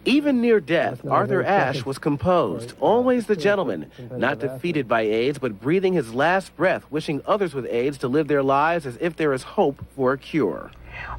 Even near death, Arthur Ashe was composed, always the gentleman, not defeated by AIDS, but breathing his last breath, wishing others with AIDS to live their lives as if there is hope for a cure.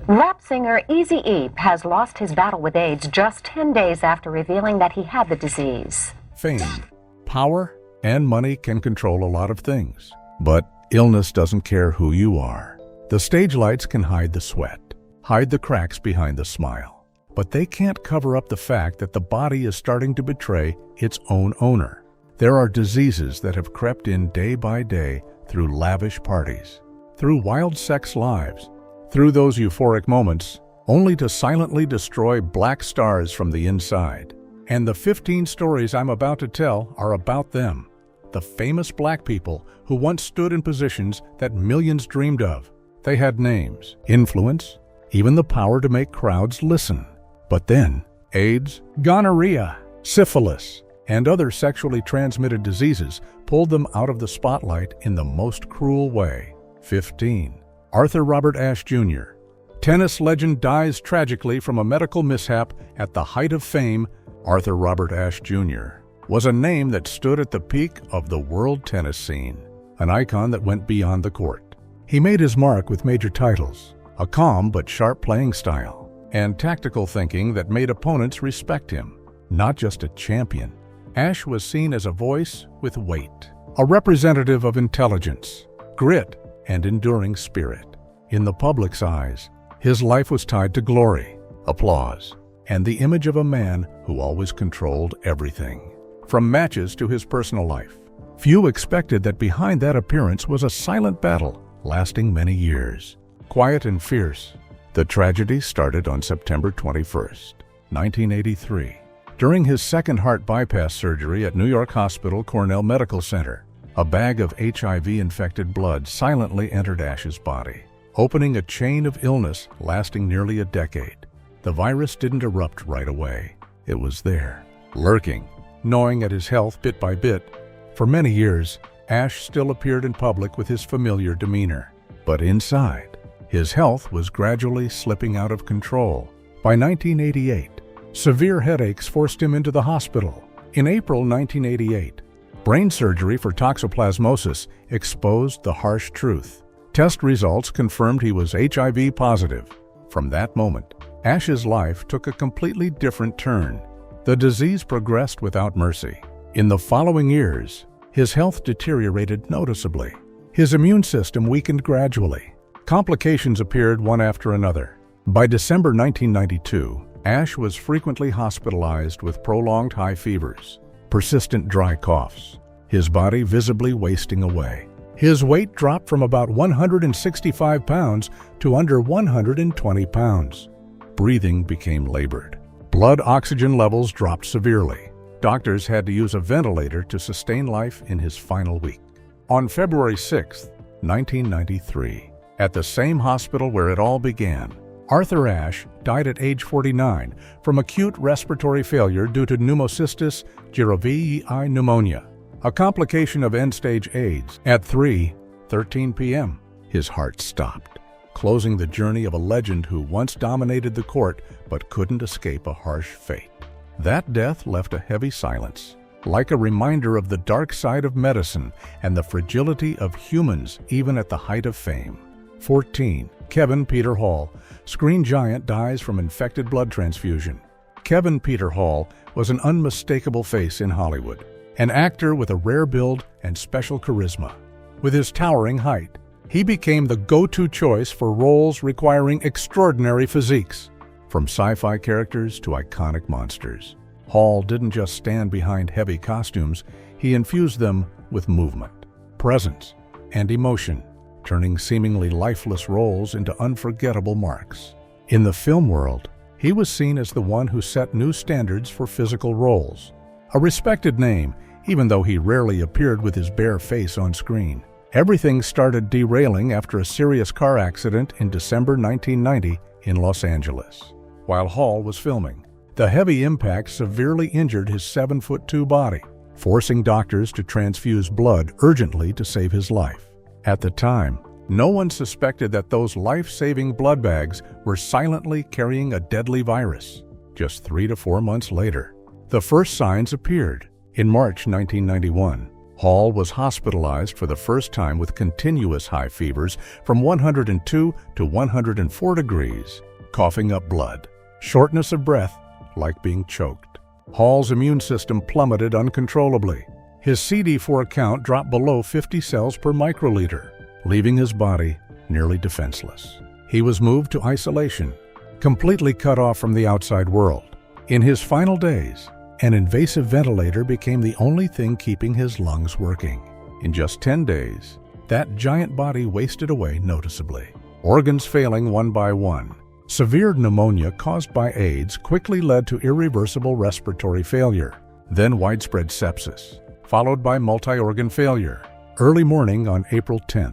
Rap singer Eazy-E has lost his battle with AIDS just 10 days after revealing that he had the disease. Fame, power, and money can control a lot of things, but illness doesn't care who you are. The stage lights can hide the sweat, hide the cracks behind the smile, but they can't cover up the fact that the body is starting to betray its own owner. There are diseases that have crept in day by day through lavish parties, through wild sex lives, through those euphoric moments, only to silently destroy black stars from the inside. And the 15 stories I'm about to tell are about them, the famous black people who once stood in positions that millions dreamed of. They had names, influence, even the power to make crowds listen. But then, AIDS, gonorrhea, syphilis, and other sexually transmitted diseases pulled them out of the spotlight in the most cruel way. 15. Arthur Robert Ashe Jr. Tennis legend dies tragically from a medical mishap at the height of fame. Arthur Robert Ashe Jr. was a name that stood at the peak of the world tennis scene, an icon that went beyond the court. He made his mark with major titles, a calm but sharp playing style, and tactical thinking that made opponents respect him. Not just a champion, Ashe was seen as a voice with weight, a representative of intelligence, grit, and enduring spirit. In the public's eyes, his life was tied to glory, applause, and the image of a man who always controlled everything, from matches to his personal life. Few expected that behind that appearance was a silent battle lasting many years. Quiet and fierce, the tragedy started on September 21st, 1983, during his second heart bypass surgery at New York Hospital Cornell Medical Center. A bag of HIV-infected blood silently entered Ashe's body, opening a chain of illness lasting nearly a decade. The virus didn't erupt right away. It was there, lurking, gnawing at his health bit by bit. For many years, Ashe still appeared in public with his familiar demeanor. But inside, his health was gradually slipping out of control. By 1988, severe headaches forced him into the hospital. In April 1988, brain surgery for toxoplasmosis exposed the harsh truth. Test results confirmed he was HIV positive. From that moment, Ashe's life took a completely different turn. The disease progressed without mercy. In the following years, his health deteriorated noticeably. His immune system weakened gradually. Complications appeared one after another. By December 1992, Ashe was frequently hospitalized with prolonged high fevers, persistent dry coughs, his body visibly wasting away. His weight dropped from about 165 pounds to under 120 pounds. Breathing became labored. Blood oxygen levels dropped severely. Doctors had to use a ventilator to sustain life in his final week. On February 6, 1993, at the same hospital where it all began, Arthur Ashe died at age 49 from acute respiratory failure due to pneumocystis jirovecii pneumonia, a complication of end-stage AIDS. At 3:13 p.m., his heart stopped, closing the journey of a legend who once dominated the court but couldn't escape a harsh fate. That death left a heavy silence, like a reminder of the dark side of medicine and the fragility of humans even at the height of fame. 14. Kevin Peter Hall, screen giant, dies from infected blood transfusion. Kevin Peter Hall was an unmistakable face in Hollywood, an actor with a rare build and special charisma. With his towering height, he became the go-to choice for roles requiring extraordinary physiques. From sci-fi characters to iconic monsters, Hall didn't just stand behind heavy costumes, he infused them with movement, presence, and emotion, turning seemingly lifeless roles into unforgettable marks. In the film world, he was seen as the one who set new standards for physical roles. A respected name, even though he rarely appeared with his bare face on screen. Everything started derailing after a serious car accident in December 1990 in Los Angeles. While Hall was filming, the heavy impact severely injured his 7'2" body, forcing doctors to transfuse blood urgently to save his life. At the time, no one suspected that those life-saving blood bags were silently carrying a deadly virus. just 3 to 4 months later. The first signs appeared. In March 1991, Hall was hospitalized for the first time with continuous high fevers from 102 to 104 degrees, coughing up blood, shortness of breath, like being choked. Hall's immune system plummeted uncontrollably. His CD4 count dropped below 50 cells per microliter, leaving his body nearly defenseless. He was moved to isolation, completely cut off from the outside world. In his final days, an invasive ventilator became the only thing keeping his lungs working. In just 10 days, that giant body wasted away noticeably, organs failing one by one. Severe pneumonia caused by AIDS quickly led to irreversible respiratory failure, then widespread sepsis, followed by multi-organ failure. Early morning on April 10,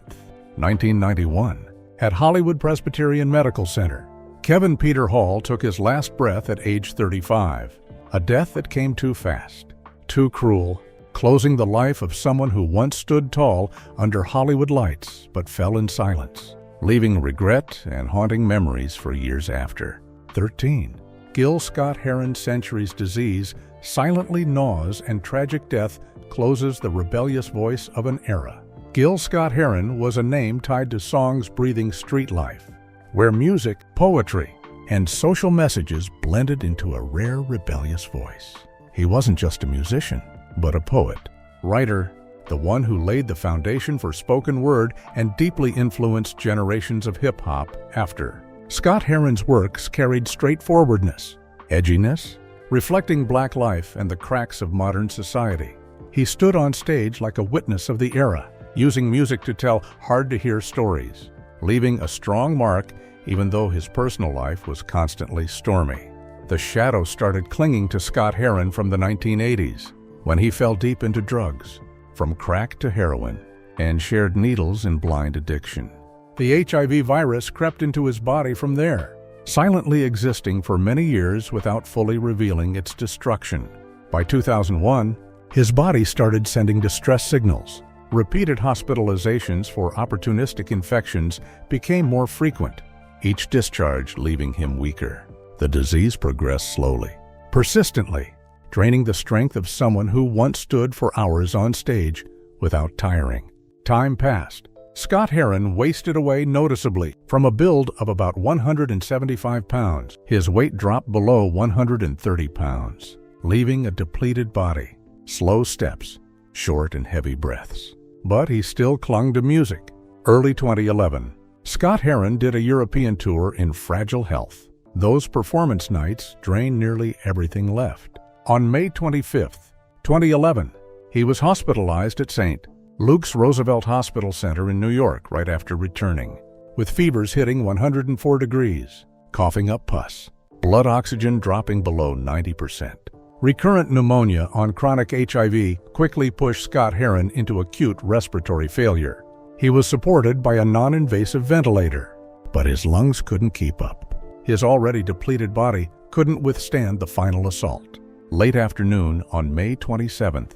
1991, at Hollywood Presbyterian Medical Center, Kevin Peter Hall took his last breath at age 35. A death that came too fast, too cruel, closing the life of someone who once stood tall under Hollywood lights but fell in silence, leaving regret and haunting memories for years after. 13. Gil Scott-Heron's century's disease silently gnaws, and tragic death closes the rebellious voice of an era. Gil Scott-Heron was a name tied to songs breathing street life, where music, poetry, and social messages blended into a rare rebellious voice. He wasn't just a musician, but a poet, writer, the one who laid the foundation for spoken word and deeply influenced generations of hip-hop after. Scott-Heron's works carried straightforwardness, edginess, reflecting Black life and the cracks of modern society. He stood on stage like a witness of the era, using music to tell hard-to-hear stories, leaving a strong mark even though his personal life was constantly stormy. The shadow started clinging to Scott-Heron from the 1980s, when he fell deep into drugs, from crack to heroin, and shared needles in blind addiction. The HIV virus crept into his body from there, silently existing for many years without fully revealing its destruction. By 2001, his body started sending distress signals. Repeated hospitalizations for opportunistic infections became more frequent, each discharge leaving him weaker. The disease progressed slowly, persistently, draining the strength of someone who once stood for hours on stage without tiring. Time passed. Scott-Heron wasted away noticeably. From a build of about 175 pounds, his weight dropped below 130 pounds, leaving a depleted body, slow steps, short and heavy breaths. But he still clung to music. Early 2011, Scott-Heron did a European tour in fragile health. Those performance nights drained nearly everything left. On May 25, 2011, he was hospitalized at St. Luke's Roosevelt Hospital Center in New York right after returning, with fevers hitting 104 degrees, coughing up pus, blood oxygen dropping below 90%. Recurrent pneumonia on chronic HIV quickly pushed Scott-Heron into acute respiratory failure. He was supported by a non-invasive ventilator, but his lungs couldn't keep up. His already depleted body couldn't withstand the final assault. Late afternoon on May 27,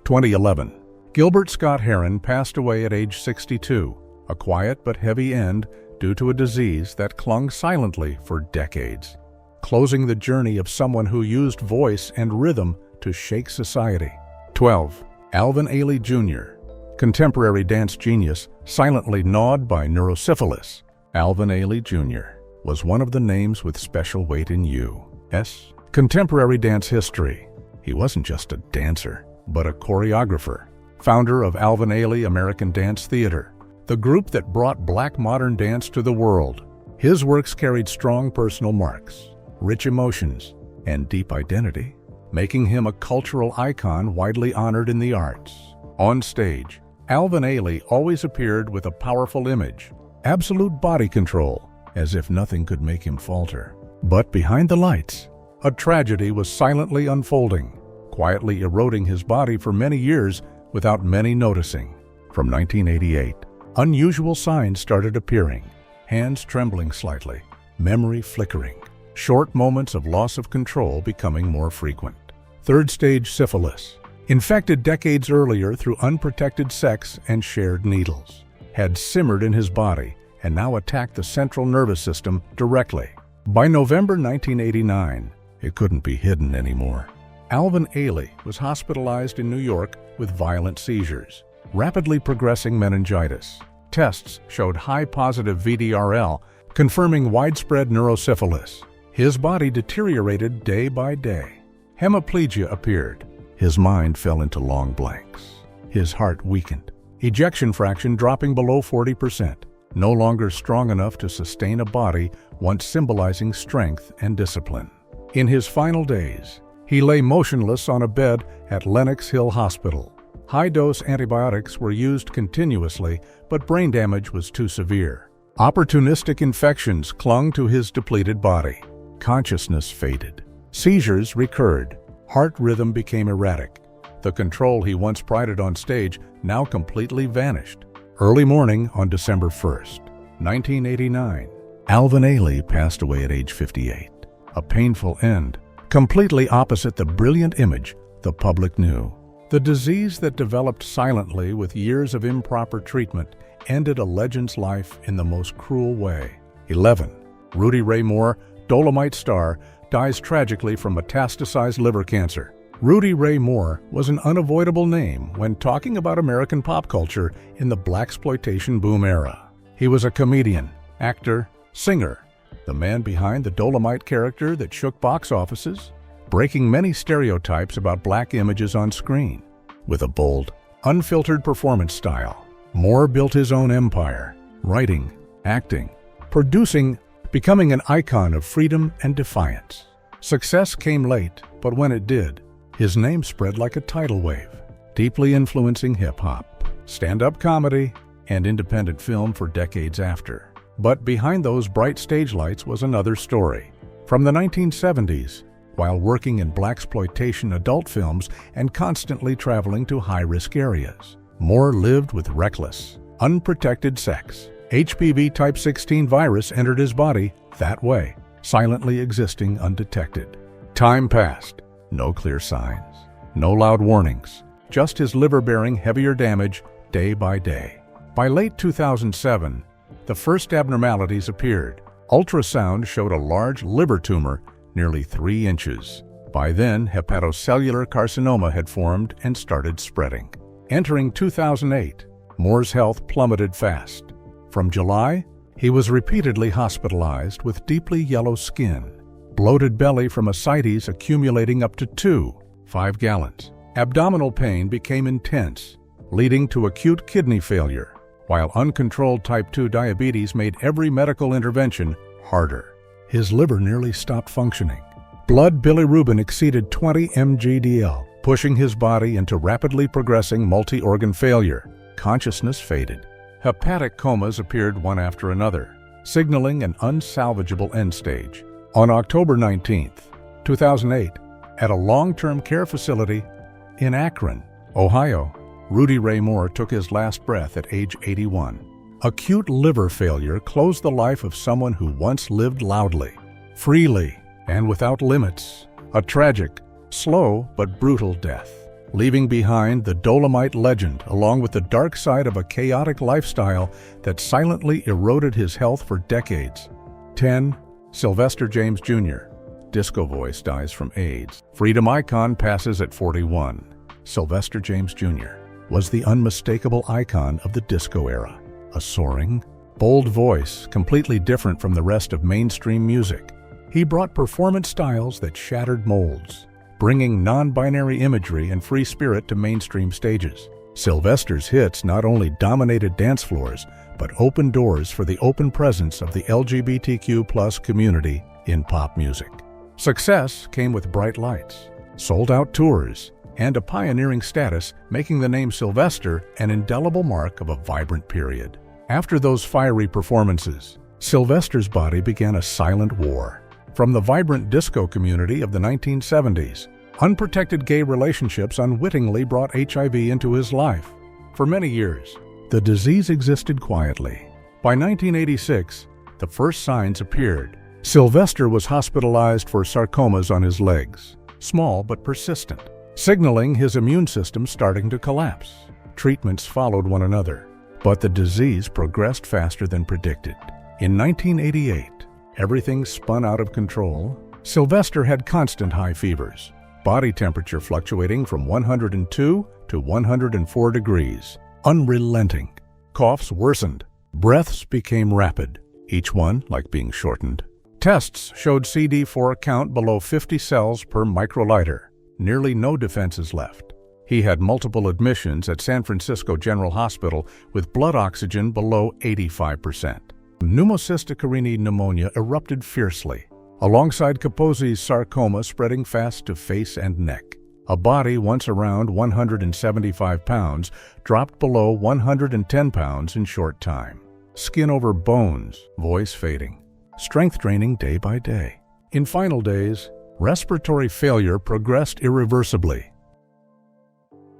2011, Gilbert Scott-Heron passed away at age 62, a quiet but heavy end due to a disease that clung silently for decades, closing the journey of someone who used voice and rhythm to shake society. 12. Alvin Ailey Jr., contemporary dance genius silently gnawed by neurosyphilis. Alvin Ailey Jr. was one of the names with special weight in U.S. contemporary dance history. He wasn't just a dancer, but a choreographer, founder of Alvin Ailey American Dance Theater, the group that brought Black modern dance to the world. His works carried strong personal marks, rich emotions, and deep identity, making him a cultural icon widely honored in the arts. On stage, Alvin Ailey always appeared with a powerful image, absolute body control, as if nothing could make him falter. But behind the lights, a tragedy was silently unfolding, quietly eroding his body for many years without many noticing. From 1988, unusual signs started appearing, hands trembling slightly, memory flickering, short moments of loss of control becoming more frequent. Third stage syphilis, infected decades earlier through unprotected sex and shared needles, had simmered in his body and now attacked the central nervous system directly. By November 1989, It couldn't be hidden anymore. Alvin Ailey was hospitalized in New York with violent seizures, rapidly progressing meningitis. Tests showed high positive VDRL, confirming widespread neurosyphilis. His body deteriorated day by day. Hemiplegia appeared. His mind fell into long blanks. His heart weakened. Ejection fraction dropping below 40%. No longer strong enough to sustain a body once symbolizing strength and discipline. In his final days, he lay motionless on a bed at Lenox Hill Hospital. High-dose antibiotics were used continuously, but brain damage was too severe. Opportunistic infections clung to his depleted body. Consciousness faded. Seizures recurred. Heart rhythm became erratic. The control he once prided on stage now completely vanished. Early morning on December 1st, 1989, Alvin Ailey passed away at age 58. A painful end, completely opposite the brilliant image the public knew. The disease that developed silently with years of improper treatment ended a legend's life in the most cruel way. 11. Rudy Ray Moore, Dolomite star, dies tragically from metastasized liver cancer. Rudy Ray Moore was an unavoidable name when talking about American pop culture in the blaxploitation boom era. He was a comedian, actor, singer, the man behind the Dolomite character that shook box offices, breaking many stereotypes about black images on screen. With a bold, unfiltered performance style, Moore built his own empire, writing, acting, producing, becoming an icon of freedom and defiance. Success came late, but when it did, his name spread like a tidal wave, deeply influencing hip-hop, stand-up comedy, and independent film for decades after. But behind those bright stage lights was another story. From the 1970s, while working in blaxploitation adult films and constantly traveling to high-risk areas, Moore lived with reckless, unprotected sex. HPV type 16 virus entered his body that way, silently existing undetected. Time passed. No clear signs, no loud warnings, just his liver bearing heavier damage day by day. By late 2007, the first abnormalities appeared. Ultrasound showed a large liver tumor nearly 3 inches. By then, hepatocellular carcinoma had formed and started spreading. Entering 2008, Moore's health plummeted fast. From July, he was repeatedly hospitalized with deeply yellow skin, bloated belly from ascites accumulating up to 5 gallons. Abdominal pain became intense, leading to acute kidney failure, while uncontrolled type 2 diabetes made every medical intervention harder. His liver nearly stopped functioning. Blood bilirubin exceeded 20 mg/dl, pushing his body into rapidly progressing multi-organ failure. Consciousness faded. Hepatic comas appeared one after another, signaling an unsalvageable end stage. On October 19, 2008, at a long-term care facility in Akron, Ohio, Rudy Ray Moore took his last breath at age 81. Acute liver failure closed the life of someone who once lived loudly, freely, and without limits. A tragic, slow but brutal death, leaving behind the Dolomite legend along with the dark side of a chaotic lifestyle that silently eroded his health for decades. 10. Sylvester James Jr. Disco voice dies from AIDS. Freedom icon passes at 41. Sylvester James Jr. was the unmistakable icon of the disco era. A soaring, bold voice completely different from the rest of mainstream music. He brought performance styles that shattered molds, bringing non-binary imagery and free spirit to mainstream stages. Sylvester's hits not only dominated dance floors, but opened doors for the open presence of the LGBTQ+ community in pop music. Success came with bright lights, sold-out tours, and a pioneering status, making the name Sylvester an indelible mark of a vibrant period. After those fiery performances, Sylvester's body began a silent war. From the vibrant disco community of the 1970s, unprotected gay relationships unwittingly brought HIV into his life. For many years, the disease existed quietly. By 1986, the first signs appeared. Sylvester was hospitalized for sarcomas on his legs, small but persistent, signaling his immune system starting to collapse. Treatments followed one another, but the disease progressed faster than predicted. In 1988, everything spun out of control. Sylvester had constant high fevers, body temperature fluctuating from 102 to 104 degrees, unrelenting. Coughs worsened. Breaths became rapid, each one like being shortened. Tests showed CD4 count below 50 cells per microliter. Nearly no defenses left. He had multiple admissions at San Francisco General Hospital with blood oxygen below 85%. Pneumocystic carinii pneumonia erupted fiercely, alongside Kaposi's sarcoma spreading fast to face and neck. A body once around 175 pounds dropped below 110 pounds in short time. Skin over bones, voice fading, strength draining day by day. In final days, respiratory failure progressed irreversibly.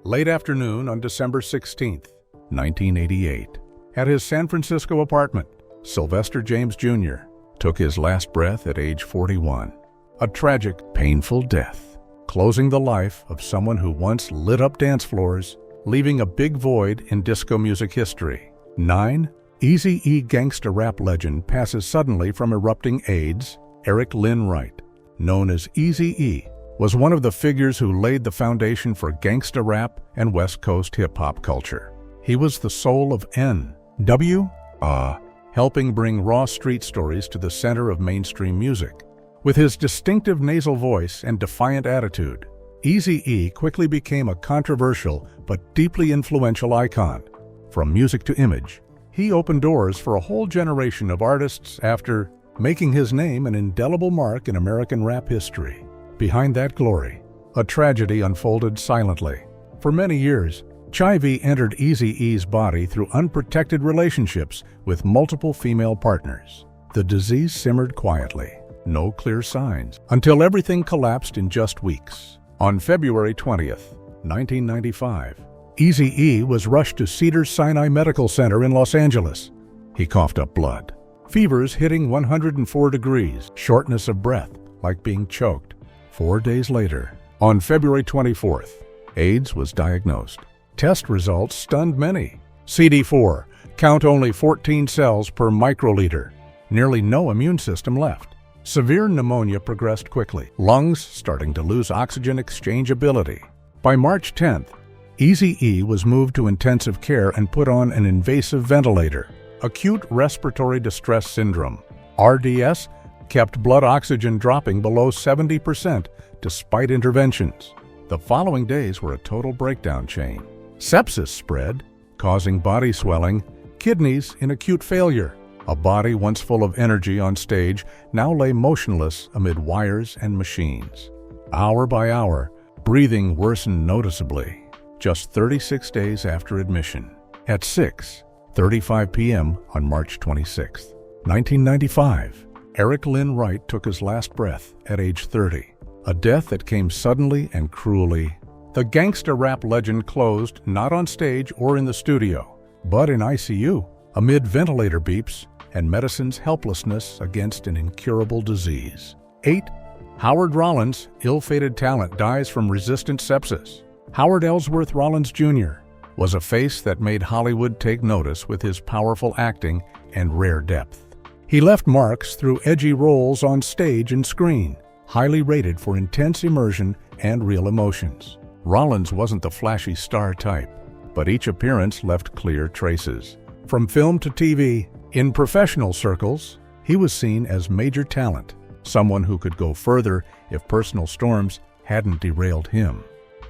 Late afternoon on December 16, 1988, at his San Francisco apartment, Sylvester James Jr. took his last breath at age 41. A tragic, painful death, closing the life of someone who once lit up dance floors, leaving a big void in disco music history. 9. Eazy-E gangsta rap legend passes suddenly from erupting AIDS. Eric Lynn Wright, known as Eazy-E, was one of the figures who laid the foundation for gangsta rap and West Coast hip-hop culture. He was the soul of N.W. helping bring raw street stories to the center of mainstream music. With his distinctive nasal voice and defiant attitude, Eazy-E quickly became a controversial but deeply influential icon. From music to image, he opened doors for a whole generation of artists after making his name an indelible mark in American rap history. Behind that glory, a tragedy unfolded silently. For many years, HIV entered Eazy-E's body through unprotected relationships with multiple female partners. The disease simmered quietly, no clear signs, until everything collapsed in just weeks. On February 20th, 1995, Eazy-E was rushed to Cedars-Sinai Medical Center in Los Angeles. He coughed up blood. Fevers hitting 104 degrees, shortness of breath, like being choked. 4 days later, on February 24th, AIDS was diagnosed. Test results stunned many. CD4, count only 14 cells per microliter. Nearly no immune system left. Severe pneumonia progressed quickly, lungs starting to lose oxygen exchangeability. By March 10th, Eazy-E was moved to intensive care and put on an invasive ventilator. Acute respiratory distress syndrome, RDS, kept blood oxygen dropping below 70% despite interventions. The following days were a total breakdown chain. Sepsis spread, causing body swelling, kidneys in acute failure. A body once full of energy on stage now lay motionless amid wires and machines. Hour by hour, breathing worsened noticeably. Just 36 days after admission, at 6:35 p.m. on March 26, 1995, Eric Lynn Wright took his last breath at age 30, a death that came suddenly and cruelly. The gangsta rap legend closed not on stage or in the studio, but in ICU, amid ventilator beeps and medicine's helplessness against an incurable disease. 8. Howard Rollins, ill-fated talent, dies from resistant sepsis. Howard Ellsworth Rollins Jr. was a face that made Hollywood take notice with his powerful acting and rare depth. He left marks through edgy roles on stage and screen, highly rated for intense immersion and real emotions. Rollins wasn't the flashy star type, but each appearance left clear traces. From film to TV, in professional circles, he was seen as major talent, someone who could go further if personal storms hadn't derailed him.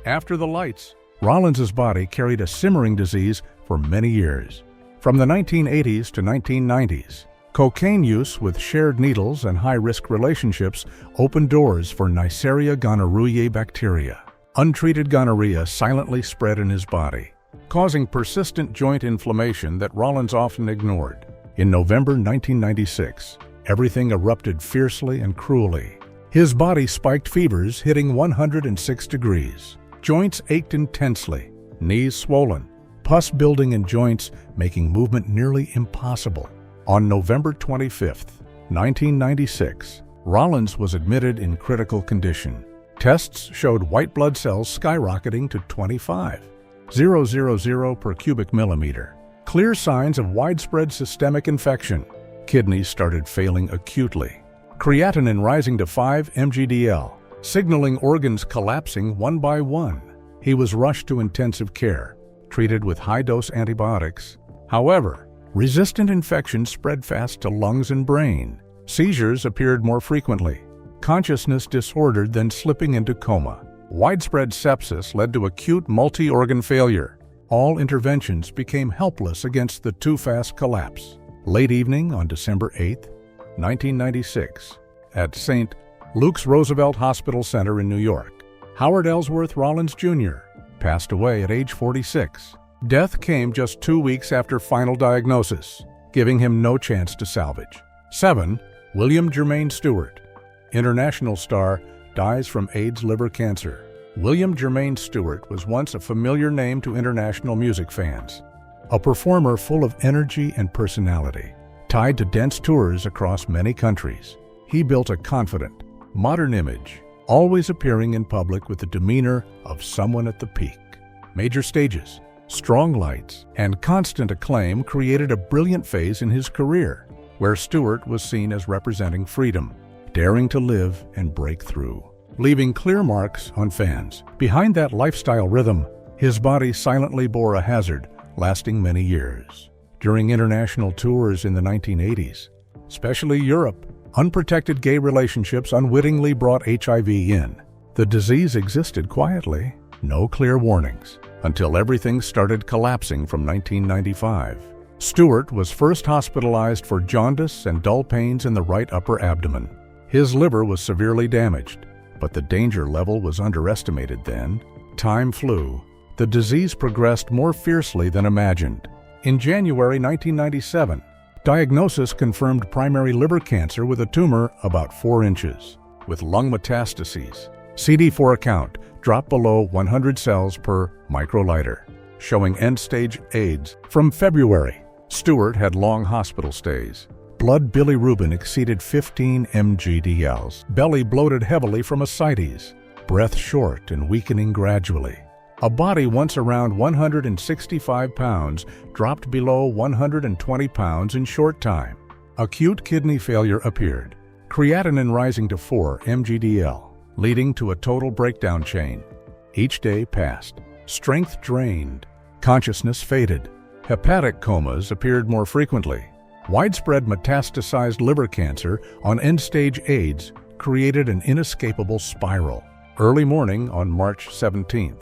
After the lights, Rollins's body carried a simmering disease for many years. From the 1980s to 1990s, cocaine use with shared needles and high-risk relationships opened doors for Neisseria gonorrhoeae bacteria. Untreated gonorrhea silently spread in his body, causing persistent joint inflammation that Rollins often ignored. In November 1996, everything erupted fiercely and cruelly. His body spiked fevers hitting 106 degrees. Joints ached intensely, knees swollen, pus building in joints, making movement nearly impossible. On November 25, 1996, Rollins was admitted in critical condition. Tests showed white blood cells skyrocketing to 25,000 per cubic millimeter. Clear signs of widespread systemic infection. Kidneys started failing acutely. creatinine rising to 5 mg/dL, signaling organs collapsing one by one. He was rushed to intensive care, treated with high-dose antibiotics. However, resistant infections spread fast to lungs and brain. Seizures appeared more frequently. Consciousness disordered, then slipping into coma. Widespread sepsis led to acute multi-organ failure. All interventions became helpless against the too-fast collapse. Late evening on December 8, 1996, at St. Luke's Roosevelt Hospital Center in New York, Howard Ellsworth Rollins Jr. passed away at age 46. Death came just 2 weeks after final diagnosis, giving him no chance to salvage. 7. William Germaine Stewart, international star, dies from AIDS liver cancer. William Germaine Stewart was once a familiar name to international music fans. A performer full of energy and personality, tied to dense tours across many countries. He built a confident, modern image, always appearing in public with the demeanor of someone at the peak. Major stages, strong lights, and constant acclaim created a brilliant phase in his career, where Stewart was seen as representing freedom, daring to live and break through, leaving clear marks on fans. Behind that lifestyle rhythm, his body silently bore a hazard lasting many years. During international tours in the 1980s, especially Europe, unprotected gay relationships unwittingly brought HIV in. The disease existed quietly, no clear warnings, until everything started collapsing from 1995. Stewart was first hospitalized for jaundice and dull pains in the right upper abdomen. His liver was severely damaged, but the danger level was underestimated then. Time flew. The disease progressed more fiercely than imagined. In January 1997, diagnosis confirmed primary liver cancer with a tumor about 4 inches, with lung metastases. CD4 count dropped below 100 cells per microliter, showing end-stage AIDS. From February, Stewart had long hospital stays. Blood bilirubin exceeded 15 mg/dL. Belly bloated heavily from ascites. Breath short and weakening gradually. A body once around 165 pounds dropped below 120 pounds in short time. Acute kidney failure appeared. Creatinine rising to 4 mg/dL, leading to a total breakdown chain. Each day passed. Strength drained. Consciousness faded. Hepatic comas appeared more frequently. Widespread metastasized liver cancer on end-stage AIDS created an inescapable spiral. Early morning on March 17,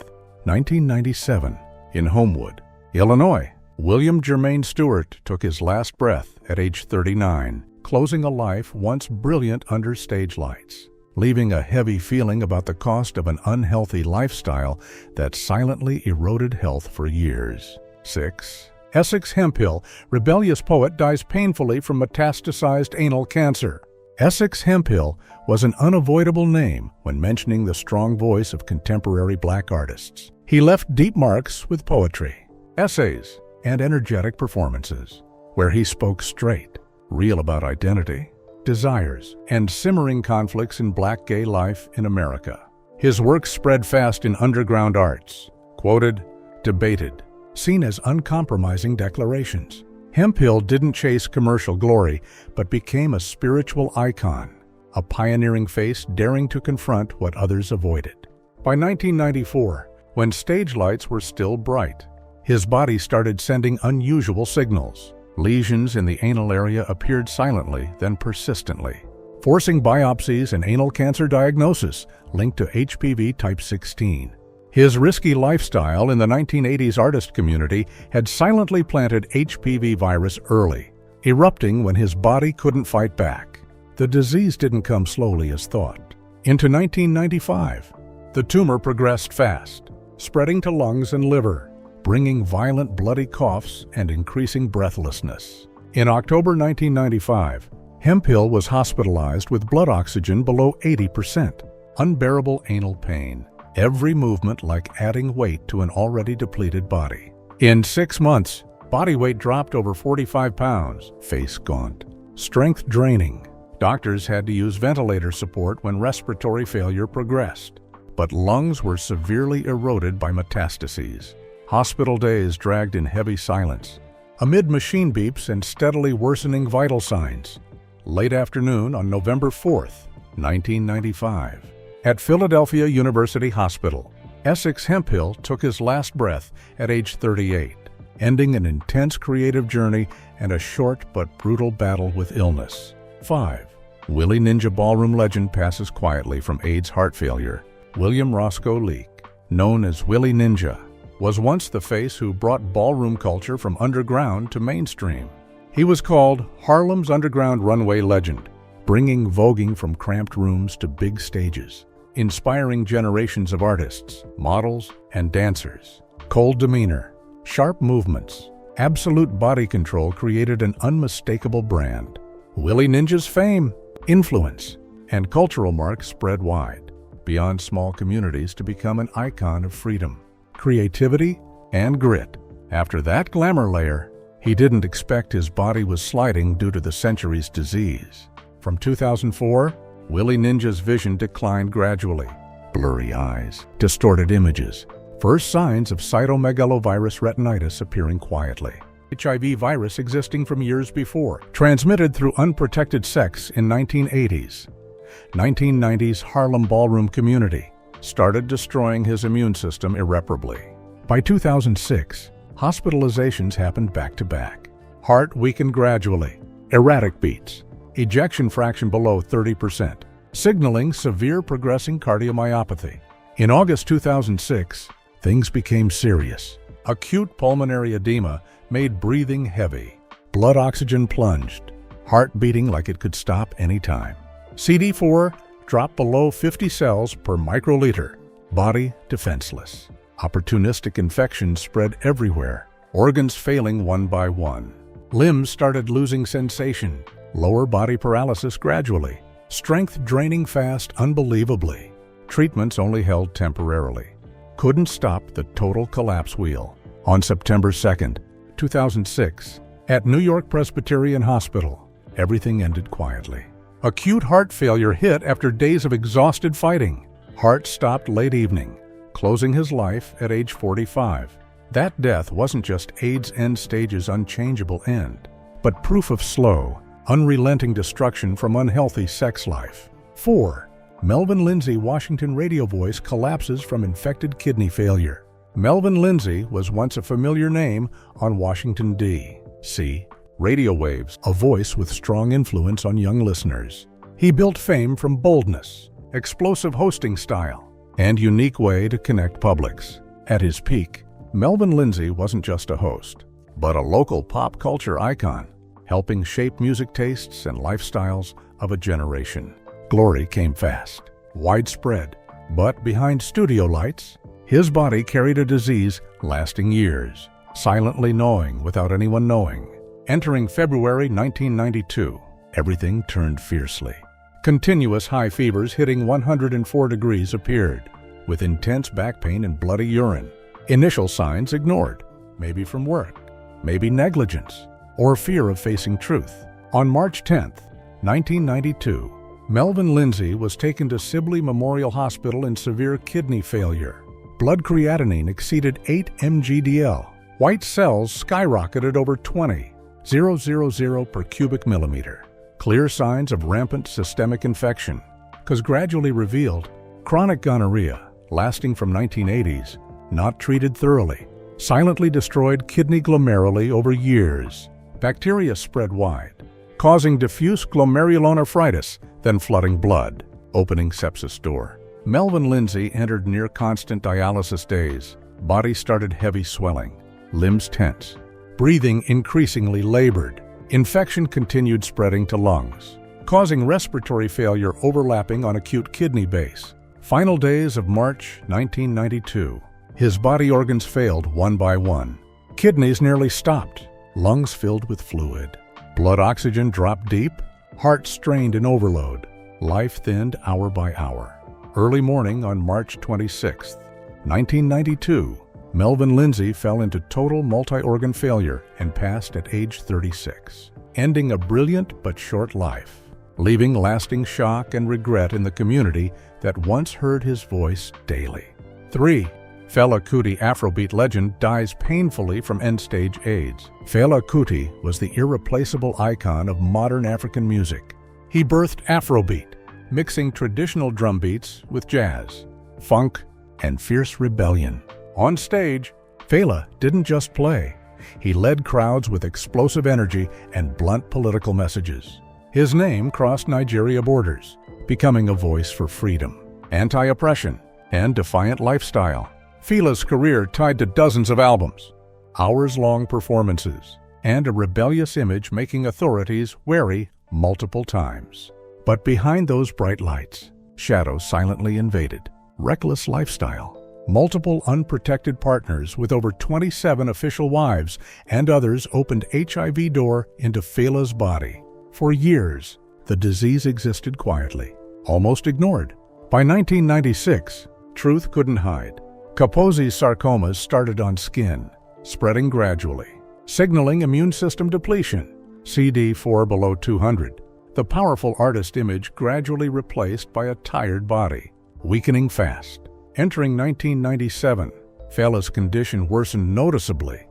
1997, in Homewood, Illinois, William Germaine Stewart took his last breath at age 39, closing a life once brilliant under stage lights, leaving a heavy feeling about the cost of an unhealthy lifestyle that silently eroded health for years. 6. Essex Hemphill, rebellious poet, dies painfully from metastasized anal cancer. Essex Hemphill was an unavoidable name when mentioning the strong voice of contemporary black artists. He left deep marks with poetry, essays, and energetic performances, where he spoke straight, real about identity, desires, and simmering conflicts in black gay life in America. His work spread fast in underground arts, quoted, debated, seen as uncompromising declarations. Hemphill didn't chase commercial glory, but became a spiritual icon, a pioneering face daring to confront what others avoided. By 1994, when stage lights were still bright, his body started sending unusual signals. Lesions in the anal area appeared silently, then persistently, forcing biopsies and anal cancer diagnosis linked to HPV type 16. His risky lifestyle in the 1980s artist community had silently planted HPV virus early, erupting when his body couldn't fight back. The disease didn't come slowly as thought. Into 1995, the tumor progressed fast, spreading to lungs and liver, bringing violent bloody coughs and increasing breathlessness. In October 1995, Hemphill was hospitalized with blood oxygen below 80%, unbearable anal pain. Every movement like adding weight to an already depleted body. In 6 months, body weight dropped over 45 pounds, face gaunt, strength draining. Doctors had to use ventilator support when respiratory failure progressed, but lungs were severely eroded by metastases. Hospital days dragged in heavy silence, amid machine beeps and steadily worsening vital signs. late afternoon on November 4th, 1995. At Philadelphia University Hospital, Essex Hemphill took his last breath at age 38, ending an intense creative journey and a short but brutal battle with illness. 5. Willie Ninja ballroom legend passes quietly from AIDS heart failure. William Roscoe Leake, known as Willie Ninja, was once the face who brought ballroom culture from underground to mainstream. He was called Harlem's underground runway legend, bringing voguing from cramped rooms to big stages, inspiring generations of artists, models, and dancers. Cold demeanor, sharp movements, absolute body control created an unmistakable brand. Willie Ninja's fame, influence, and cultural marks spread wide, beyond small communities to become an icon of freedom, creativity, and grit. After that glamour layer, he didn't expect his body was sliding due to the century's disease. From 2004, Willie Ninja's vision declined gradually. Blurry eyes, distorted images, first signs of cytomegalovirus retinitis appearing quietly. HIV virus existing from years before, transmitted through unprotected sex in 1980s. 1990s Harlem ballroom community started destroying his immune system irreparably. By 2006, hospitalizations happened back-to-back. Heart weakened gradually, erratic beats, ejection fraction below 30%, signaling severe progressing cardiomyopathy. In August 2006, things became serious. Acute pulmonary edema made breathing heavy. Blood oxygen plunged, heart beating like it could stop any time. CD4 dropped below 50 cells per microliter. Body defenseless. Opportunistic infections spread everywhere, organs failing one by one. Limbs started losing sensation, lower body paralysis gradually, strength draining fast unbelievably. Treatments only held temporarily. Couldn't stop the total collapse wheel. On September 2nd, 2006, at New York Presbyterian Hospital, everything ended quietly. Acute heart failure hit after days of exhausted fighting. Heart stopped late evening, closing his life at age 45. That death wasn't just AIDS end stage's unchangeable end, but proof of slow, unrelenting destruction from unhealthy sex life. 4. Melvin Lindsay Washington radio voice collapses from infected kidney failure. Melvin Lindsay was once a familiar name on Washington, D.C. radio waves, a voice with strong influence on young listeners. He built fame from boldness, explosive hosting style, and unique way to connect publics. At his peak, Melvin Lindsay wasn't just a host, but a local pop culture icon, helping shape music tastes and lifestyles of a generation. Glory came fast, widespread, but behind studio lights, his body carried a disease lasting years, silently gnawing without anyone knowing. Entering February 1992, everything turned fiercely. Continuous high fevers hitting 104 degrees appeared, with intense back pain and bloody urine. Initial signs ignored, maybe from work, maybe negligence, or fear of facing truth. On March 10th, 1992, Melvin Lindsay was taken to Sibley Memorial Hospital in severe kidney failure. Blood creatinine exceeded 8 mg/dl. White cells skyrocketed over 20,000 per cubic millimeter. Clear signs of rampant systemic infection, because gradually revealed, chronic gonorrhea, lasting from 1980s, not treated thoroughly, silently destroyed kidney glomeruli over years. Bacteria spread wide, causing diffuse glomerulonephritis, then flooding blood, opening sepsis door. Melvin Lindsay entered near constant dialysis days. Body started heavy swelling, limbs tense, breathing increasingly labored. Infection continued spreading to lungs, causing respiratory failure overlapping on acute kidney base. Final days of March 1992. His body organs failed one by one. Kidneys nearly stopped, lungs filled with fluid. Blood oxygen dropped deep, heart strained in overload, life thinned hour by hour. Early morning on March 26, 1992, Melvin Lindsay fell into total multi-organ failure and passed at age 36, ending a brilliant but short life, leaving lasting shock and regret in the community that once heard his voice daily. 3. Fela Kuti Afrobeat legend dies painfully from end-stage AIDS. Fela Kuti was the irreplaceable icon of modern African music, He birthed Afrobeat, mixing traditional drum beats with jazz, funk, and fierce rebellion. On stage, Fela didn't just play. He led crowds with explosive energy and blunt political messages. His name crossed Nigeria borders, becoming a voice for freedom, anti-oppression, and defiant lifestyle. Fela's career tied to dozens of albums, hours-long performances, and a rebellious image making authorities wary multiple times. But behind those bright lights, shadows silently invaded. Reckless lifestyle, multiple unprotected partners with over 27 official wives, and others opened HIV door into Fela's body. For years, the disease existed quietly, almost ignored. By 1996, truth couldn't hide. Kaposi's sarcomas started on skin, spreading gradually, signaling immune system depletion. CD4 below 200. The powerful artist image gradually replaced by a tired body, weakening fast. Entering 1997, Fela's condition worsened noticeably.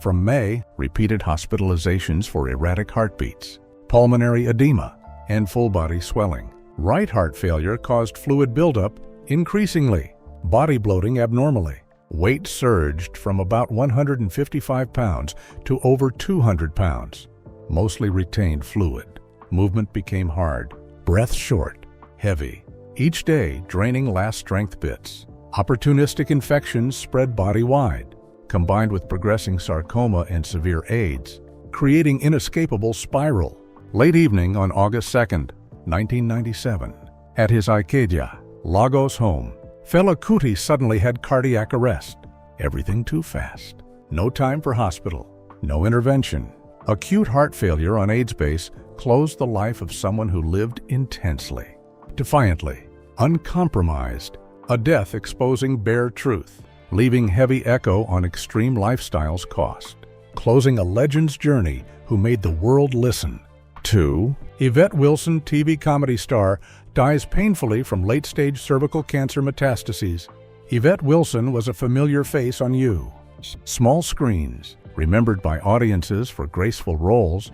From May, repeated hospitalizations for erratic heartbeats, pulmonary edema, and full-body swelling. Right heart failure caused fluid buildup increasingly, body bloating abnormally. Weight surged from about 155 pounds to over 200 pounds, mostly retained fluid. Movement became hard, breath short, heavy, each day draining last strength bits. Opportunistic infections spread body-wide, combined with progressing sarcoma and severe AIDS, creating inescapable spiral. Late evening on August 2nd, 1997, at his Ikeja, Lagos home, Fela Kuti suddenly had cardiac arrest. Everything too fast. No time for hospital, no intervention. Acute heart failure on AIDS base closed the life of someone who lived intensely, defiantly, uncompromised, a death exposing bare truth, leaving heavy echo on extreme lifestyles cost, closing a legend's journey who made the world listen. 2. Yvette Wilson, TV comedy star, dies painfully from late-stage cervical cancer metastases. Yvette Wilson was a familiar face on You. Small screens, remembered by audiences for graceful roles,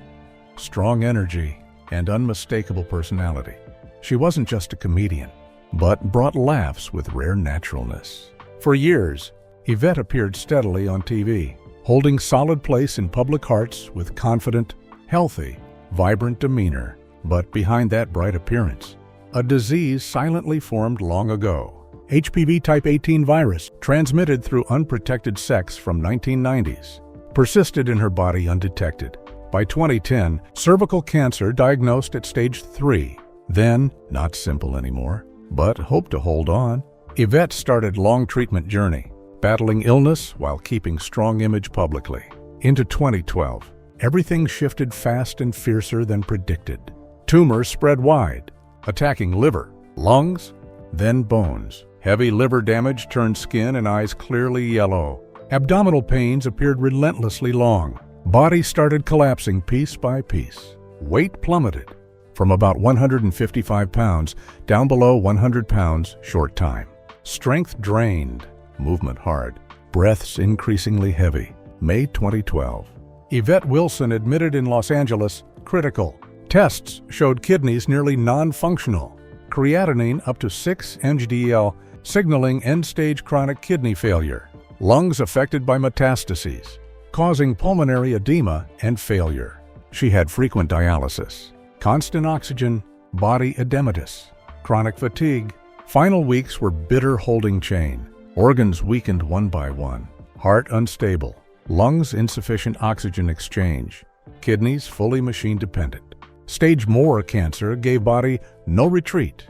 strong energy, and unmistakable personality. She wasn't just a comedian, but brought laughs with rare naturalness. For years, Yvette appeared steadily on TV, holding solid place in public hearts with confident, healthy, vibrant demeanor. But behind that bright appearance, a disease silently formed long ago. HPV type 18 virus, transmitted through unprotected sex from 1990s, persisted in her body undetected. By 2010, cervical cancer diagnosed at stage 3. Then, not simple anymore, but hope to hold on. Yvette started long treatment journey, battling illness while keeping strong image publicly. Into 2012, everything shifted fast and fiercer than predicted. Tumors spread wide, attacking liver, lungs, then bones. Heavy liver damage turned skin and eyes clearly yellow. Abdominal pains appeared relentlessly long. Body started collapsing piece by piece. Weight plummeted from about 155 pounds down below 100 pounds short time. Strength drained, movement hard, breaths increasingly heavy. May 2012. Yvette Wilson admitted in Los Angeles, critical. Tests showed kidneys nearly non-functional, creatinine up to 6 mg/dL, signaling end-stage chronic kidney failure, lungs affected by metastases, causing pulmonary edema and failure. She had frequent dialysis, constant oxygen, body edematous, chronic fatigue. Final weeks were bitter holding chain, organs weakened one by one, heart unstable, lungs insufficient oxygen exchange, kidneys fully machine dependent. Stage more cancer gave body no retreat.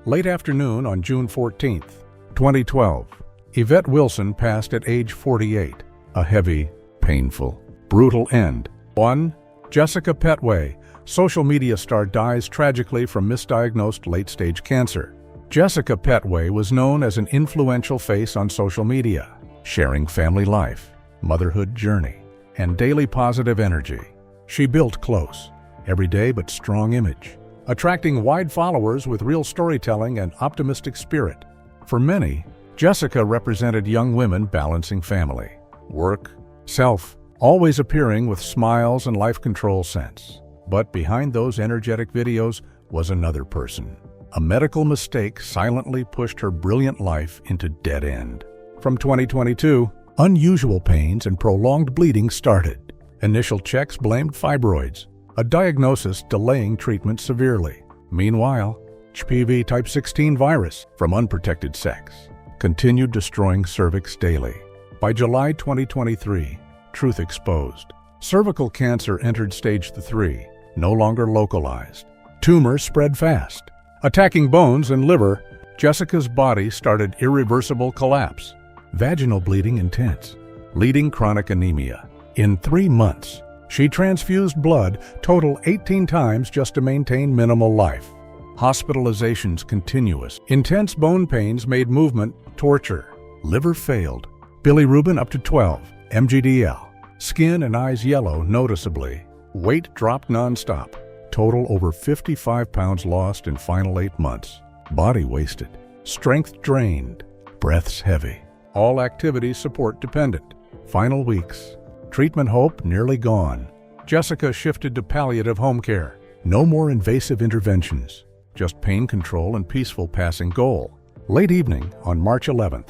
Late afternoon on June 14th, 2012, Yvette Wilson passed at age 48, a heavy, painful, brutal end. 1. Jessica Pway, social media star, dies tragically from misdiagnosed late-stage cancer. Jessica Pway was known as an influential face on social media, sharing family life, motherhood journey, and daily positive energy. She built close, everyday but strong image, attracting wide followers with real storytelling and optimistic spirit. For many, Jessica represented young women balancing family, work, self, always appearing with smiles and life control sense. But behind those energetic videos was another person. A medical mistake silently pushed her brilliant life into dead end. From 2022, unusual pains and prolonged bleeding started. Initial checks blamed fibroids, a diagnosis delaying treatment severely. Meanwhile, HPV type 16 virus from unprotected sex continued destroying cervix daily. By July 2023, truth exposed. Cervical cancer entered stage 3, no longer localized. Tumors spread fast. Attacking bones and liver, Jessica's body started irreversible collapse. Vaginal bleeding intense, leading chronic anemia. In 3 months, she transfused blood total 18 times just to maintain minimal life. Hospitalizations continuous. Intense bone pains made movement torture. Liver failed. Bilirubin up to 12. MGDL. Skin and eyes yellow noticeably. Weight dropped nonstop. Total over 55 pounds lost in final 8 months. Body wasted. Strength drained. Breaths heavy. All activities support dependent. Final weeks. Treatment hope nearly gone. Jessica shifted to palliative home care. No more invasive interventions. Just pain control and peaceful passing goal. Late evening on March 11th,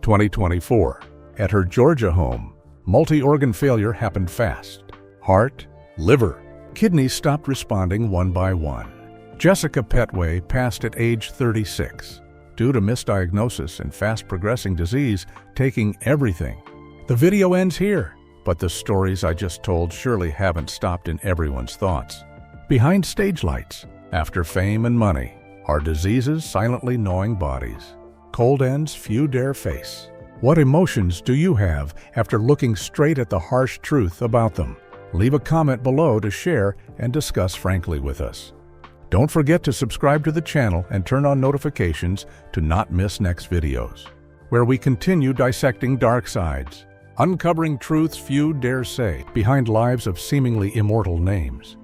2024. At her Georgia home, multi-organ failure happened fast. Heart, liver, kidneys stopped responding one by one. Jessica Pway passed at age 36 due to misdiagnosis and fast-progressing disease taking everything. The video ends here, but the stories I just told surely haven't stopped in everyone's thoughts. Behind stage lights, after fame and money, are diseases silently gnawing bodies. Cold ends few dare face. What emotions do you have after looking straight at the harsh truth about them? Leave a comment below to share and discuss frankly with us. Don't forget to subscribe to the channel and turn on notifications to not miss next videos, where we continue dissecting dark sides, uncovering truths few dare say behind lives of seemingly immortal names.